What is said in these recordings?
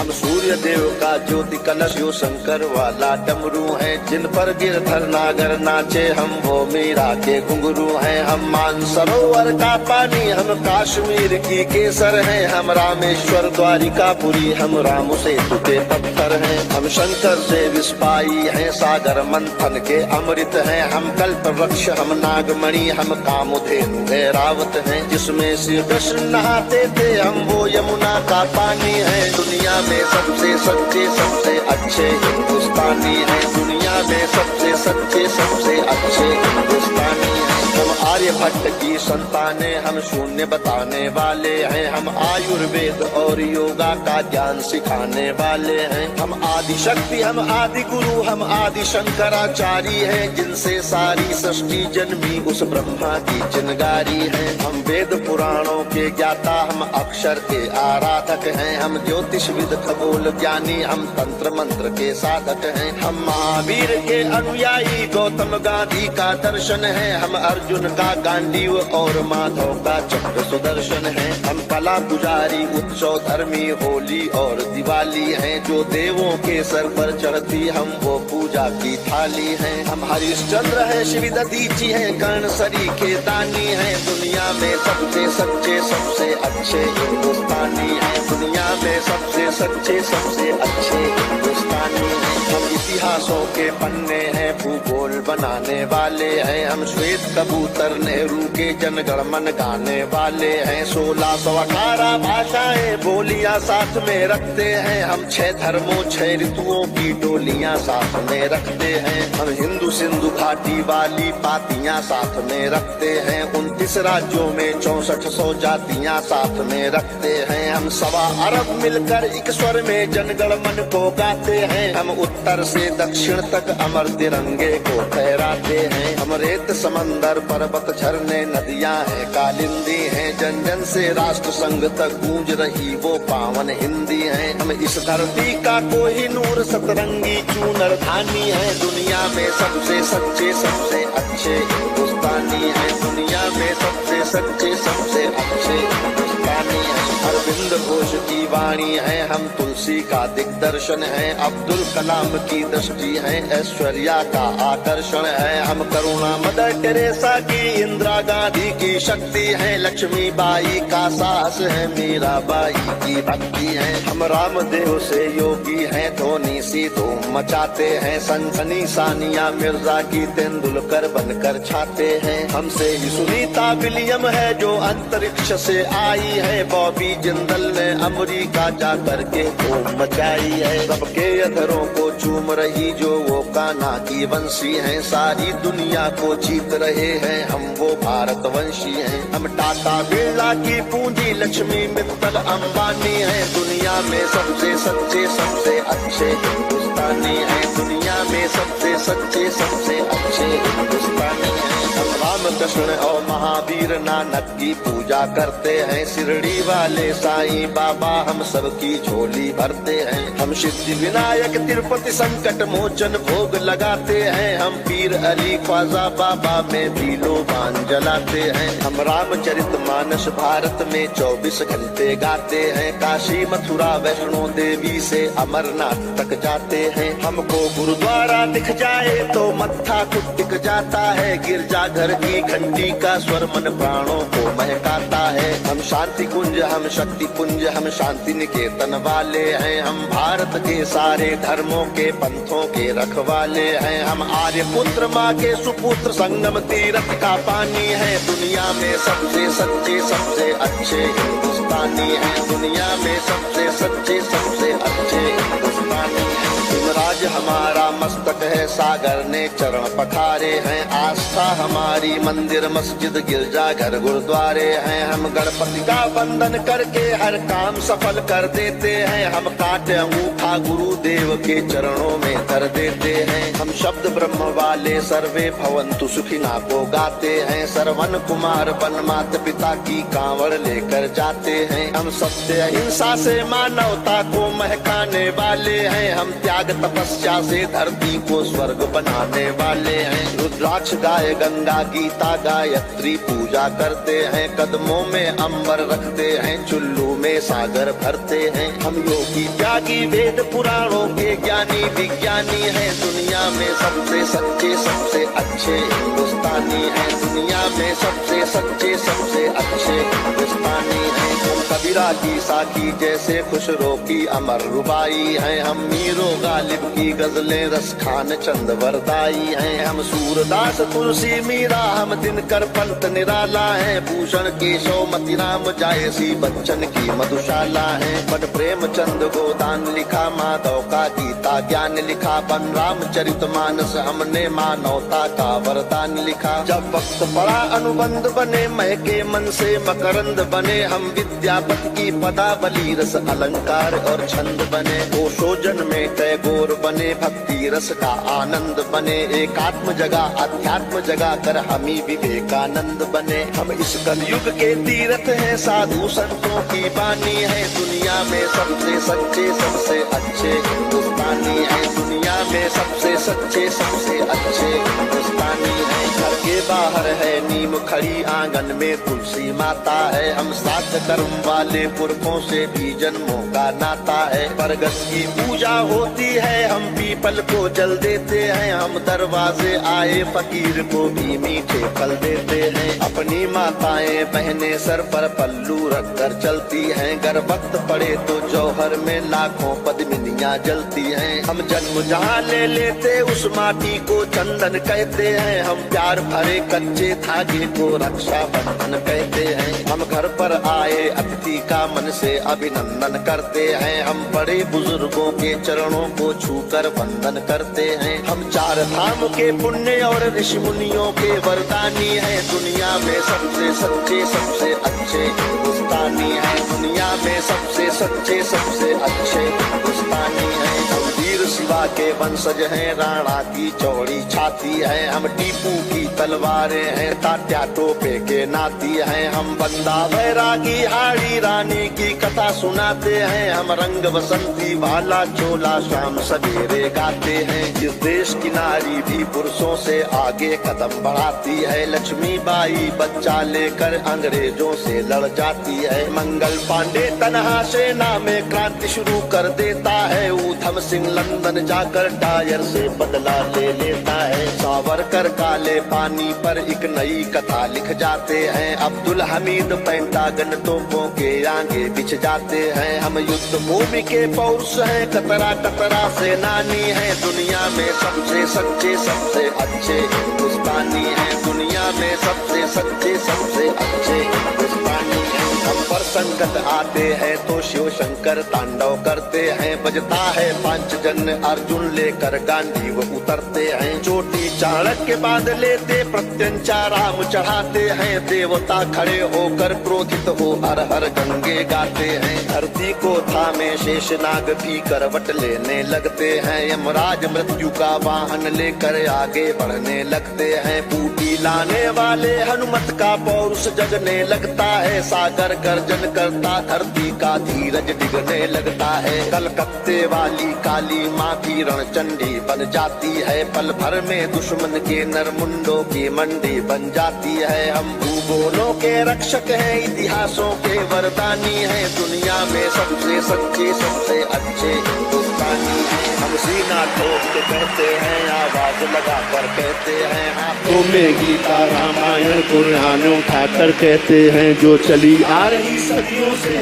हम सूर्य देव का ज्योति कलश यो शंकर वाला डमरू है। जिन पर गिरधर नागर नाचे हम वो मीरा के घुंघरू हैं। हम मानसरोवर का पानी हम कश्मीर की केसर हैं। हम रामेश्वर द्वारिकापुरी हम राम सेतु के पत्थर हैं। हम शंकर से विस्पाई हैं सागर मंथन के अमृत हैं। हम कल्प वृक्ष हम नागमणि हम कामधेनु ऐरावत हैं। जिसमें श्री कृष्ण नहाते थे हम वो यमुना का पानी है। दुनिया में सबसे सच्चे सबसे अच्छे हिंदुस्तानी हैं। दुनिया में सबसे सच्चे सबसे अच्छे हिंदुस्तानी हैं। हम आर्यभट्ट की संतानें हम शून्य बताने वाले हैं। हम आयुर्वेद और योगा का ज्ञान सिखाने वाले हैं। हम आदि शक्ति हम आदि गुरु हम आदि शंकराचार्य हैं। जिनसे सारी सृष्टि जन्मी उस ब्रह्मा की चिनगारी है। हम वेद पुराणों के ज्ञाता हम अक्षर के आराधक हैं। हम ज्योतिषविद खगोल ज्ञानी हम तंत्र मंत्र के साधक हैं। हम महावीर के अनुयायी गौतम गांधी का दर्शन है। हम अर्जुन का गांडीव और माधव का चक्र सुदर्शन है। हम कला पुजारी उत्सव धर्मी होली और दिवाली हैं। जो देवों के सर पर चढ़ती हम वो पूजा की थाली हैं। हम हरिश्चंद्र है शिव दधीची है कर्ण सरी के दानी है। दुनिया में सबसे सच्चे सबसे अच्छे हिंदुस्तानी हैं। दुनिया में सबसे सच्चे सबसे अच्छे हिंदुस्तानी हैं। हम इतिहासों के पन्ने हैं भूगोल बनाने वाले हैं। हम श्वेत कबूतर नेहरू के जनगण मन गाने वाले हैं। 1618 भाषाएं बोलियां साथ में रखते हैं। हम 6 धर्मों 6 ऋतुओं की डोलियां साथ में रखते हैं। हम हिंदू सिंधु घाटी वाली पातियां साथ में रखते हैं। 29 राज्यों में 6400 जातियां साथ में रखते हैं। हम 1.25 अरब मिलकर एक स्वर में जनगण मन को गाते हैं। हम उत्तर से दक्षिण तक अमर तिरंगे को फहराते हैं। हम रेत समंदर पर्वत झरने नदियां हैं कालिंदी हैं। जन जन से राष्ट्र संघ तक गूंज रही वो पावन हिंदी है। हम इस धरती का कोहिनूर सतरंगी चूनर धानी है। दुनिया में सबसे सच्चे सबसे अच्छे हिंदुस्तानी है। दुनिया में सबसे सच्चे सबसे अच्छे हिंदुस्तानी है। अरविंद घोष की वाणी है हम तुलसी का दिग्दर्शन है। अब्दुल कलाम की दृष्टि है ऐश्वर्या का आकर्षण है। हम करुणा मदर टेरेसा की इंदिरा गांधी की शक्ति है। लक्ष्मीबाई का साहस है मीराबाई की भक्ति है। हम रामदेव से योगी हैं धोनी सी धूम मचाते हैं। सनसनी सानिया मिर्जा की तेंदुलकर बनकर छाते हैं। हमसे ही सुनीता विलियम है जो अंतरिक्ष से आई है। बॉबी जिंदल ने अमेरिका जा करके धूम मचाई है। सबके अधरों को चूम रही जो वो कान्हा की वंशी है। सारी दुनिया को जीत रहे हैं हम वो भारतवंशी हैं। हम टाटा बिरला की पूंजी लक्ष्मी मित्तल अंबानी है। दुनिया में सबसे सच्चे सबसे अच्छे हिंदुस्तानी है। दुनिया में सबसे सच्चे सबसे अच्छे हिंदुस्तानी है। हम रामकृष्ण और महावीर नानक की पूजा करते हैं। शिरडी वाले साईं बाबा हम सबकी झोली भरते हैं। हम सिद्धि विनायक तिरुपति संकट मोचन भोग लगाते हैं। हम पीर अली ख्वाजा बाबा में भी लोबान जलाते हैं। हम रामचरित मानस भारत में 24 घंटे गाते हैं। काशी मथुरा वैष्णो देवी से अमरनाथ तक जाते हैं। हमको गुरुद्वारा दिख जाए तो मत्था टिक जाता है। गिरजाघर की घंटी का स्वर मन प्राणों को महकाता है। हम शांति कुंज हम शक्ति पुंज हम शांति निकेतन वाले हैं। हम भारत के सारे धर्मों के पंथों के रखवाले हैं। हम आर्य पुत्र माँ के सुपुत्र संगम तीर्थ का पानी है। दुनिया में सबसे सच्चे सबसे अच्छे हिंदुस्तानी है। दुनिया में सबसे सच्चे सबसे अच्छे हिंदुस्तानी है। राज हमारा मस्तक है सागर ने चरण पखारे हैं। आस्था हमारी मंदिर मस्जिद गिरजा घर गुरुद्वारे हैं। हम गणपति का वंदन करके हर काम सफल कर देते हैं। हम काटे अंगूठा गुरुदेव के चरणों में धर देते हैं। हम शब्द ब्रह्म वाले सर्वे भवन्तु सुखिना को गाते हैं। सरवन कुमार वन माता पिता की कांवड़ लेकर जाते हैं। हम सत्य अहिंसा से मानवता को महकाने वाले हैं। हम त्याग तपस्या से धरती को स्वर्ग बनाने वाले हैं। रुद्राक्ष गाय गंगा गीता गायत्री पूजा करते हैं। कदमों में अंबर रखते हैं। चुल्लू में सागर भरते हैं। हम योगी त्यागी वेद पुराणों के ज्ञानी विज्ञानी हैं। दुनिया में सबसे सच्चे सबसे अच्छे हिंदुस्तानी हैं। दुनिया में सबसे सच्चे सबसे अच्छे हिंदुस्तानी हैं। हम कबीरा की साकी जैसे खुशरो की अमर रुबाई हैं। हम मीरो गालिब की गजलें रस खान चंद वरदाई हैं। हम सूरदास तुलसी मीरा हम दिनकर पंत निराला है। भूषण केशव मतिराम जायसी बच्चन की मधुशाला है। बट प्रेमचंद गोदान लिखा, माधव का गीता ज्ञान लिखा। बन रामचरित मानस हमने मानवता का वरदान लिखा। जब वक्त पड़ा अनुबंध बने, महके मन से मकरंद बने। हम विद्यापति की पदावली रस अलंकार और छंद बने। ओशोजन में टैगोर बने, भक्ति रस का आनंद बने। एकात्म जगा अध्यात्म जगा कर हम ही विवेकानंद बने। हम इस कलयुग के तीर्थ हैं, साधु संतों की बानी है। दुनिया में सबसे सच्चे सबसे अच्छे हिंदुस्तानी है। दुनिया में सबसे सच्चे सबसे अच्छे हिंदुस्तानी है। घर के बाहर है नीम खड़ी, आंगन में तुलसी माता है। हम सात कर्म वाले पुरखों से भी जन्मों का नाता है। बरगद की पूजा होती है, हम पीपल को जल देते हैं। हम दरवाजे आए फकीर को भी मीठे फल देते हैं। अपनी माताएं बहनें सर पर पल्लू रख कर चलती हैं। गर वक्त पड़े तो जौहर में लाखों पद्मिनियां जलती हैं। हम जन्म जहाँ ले लेते उस माटी को चंदन कहते हैं। हम प्यार भरे कच्चे धागे को रक्षा बंधन कहते हैं। हम घर पर आए अतिथि का मन से अभिनंदन करते हैं। हम बड़े बुजुर्गों के चरणों को छूकर वंदन करते हैं। हम चार धाम के पुण्य और ऋषि मुनियों के वरदानी हैं। दुनिया में सबसे सच्चे सबसे अच्छे हिंदुस्तानी हैं। दुनिया में सबसे सच्चे सबसे अच्छे हिंदुस्तानी हैं। हम वीर शिवा के वंशज हैं, राणा की चौड़ी छाती है। हम टीपू की तलवारें हैं, तात्या टोपे के नाती हैं। हम बंदा बैरागी हाड़ी रानी की कथा सुनाते हैं। हम रंग बसंती वाला चोला शाम सवेरे गाते हैं। इस देश की नारी भी पुरुषों से आगे कदम बढ़ाती है। लक्ष्मी बाई बच्चा लेकर अंग्रेजों से लड़ जाती है। मंगल पांडे तनहा सेना में क्रांति शुरू कर देता है। ऊधम सिंह लंदन जाकर टायर से बदला ले लेता है। सावरकर काले पानी पर एक नई कथा लिख जाते हैं। अब्दुल हमीद पेंटागन तोपों के आगे बिछ जाते हैं। हम युद्ध भूमि के पौरुष हैं, कतरा कतरा सेनानी है। दुनिया में सबसे सच्चे सबसे अच्छे हिंदुस्तानी है। दुनिया में सबसे सच्चे सबसे अच्छे हिंदुस्तानी है। हम पर संकट आते हैं तो शिव शंकर तांडव करते हैं। बजता है पांचजन्य अर्जुन लेकर गांधी वो उतरते हैं। चोटी चाणक्य बांध लेते प्रत्यंचा राम चढ़ाते हैं। देवता खड़े होकर क्रोधित हो हर हर गंगे गाते हैं। धरती को थामे शेषनाग भी करवट लेने लगते हैं। यमराज मृत्यु का वाहन लेकर आगे बढ़ने लगते हैं। बूटी लाने वाले हनुमत का पौरुष जगने लगता है। सागर गर्जन करता धरती का धीरज डिगने लगता है। कलकत्ते वाली काली माँ भी रणचंडी बन जाती है। पल भर में दुश्मन के नरमुंडों की मंडी बन जाती है। हम भूगोलों के रक्षक हैं, इतिहासों के वरदानी हैं। दुनिया में सबसे सच्चे सबसे अच्छे हिंदुस्तानी हैं। हम सीना ठोक के कहते हैं, आवाज लगा कर कहते हैं। हाथों में गीता रामायण कुरान उठाकर कहते हैं। जो चली आ रही सदियों से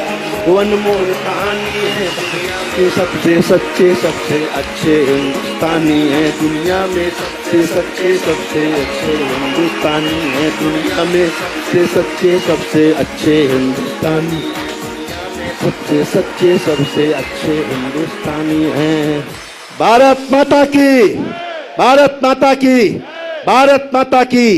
वो अनमोल कहानी है। दुनिया के सबसे सच्चे सबसे अच्छे हिंदुस्तानी है। दुनिया में सबसे सच्चे सबसे अच्छे हिंदुस्तानी है। दुनिया में सबसे सच्चे सबसे अच्छे हिंदुस्तानी, सबसे सच्चे सबसे अच्छे हिंदुस्तानी हैं। भारत माता की, भारत माता की, भारत माता की।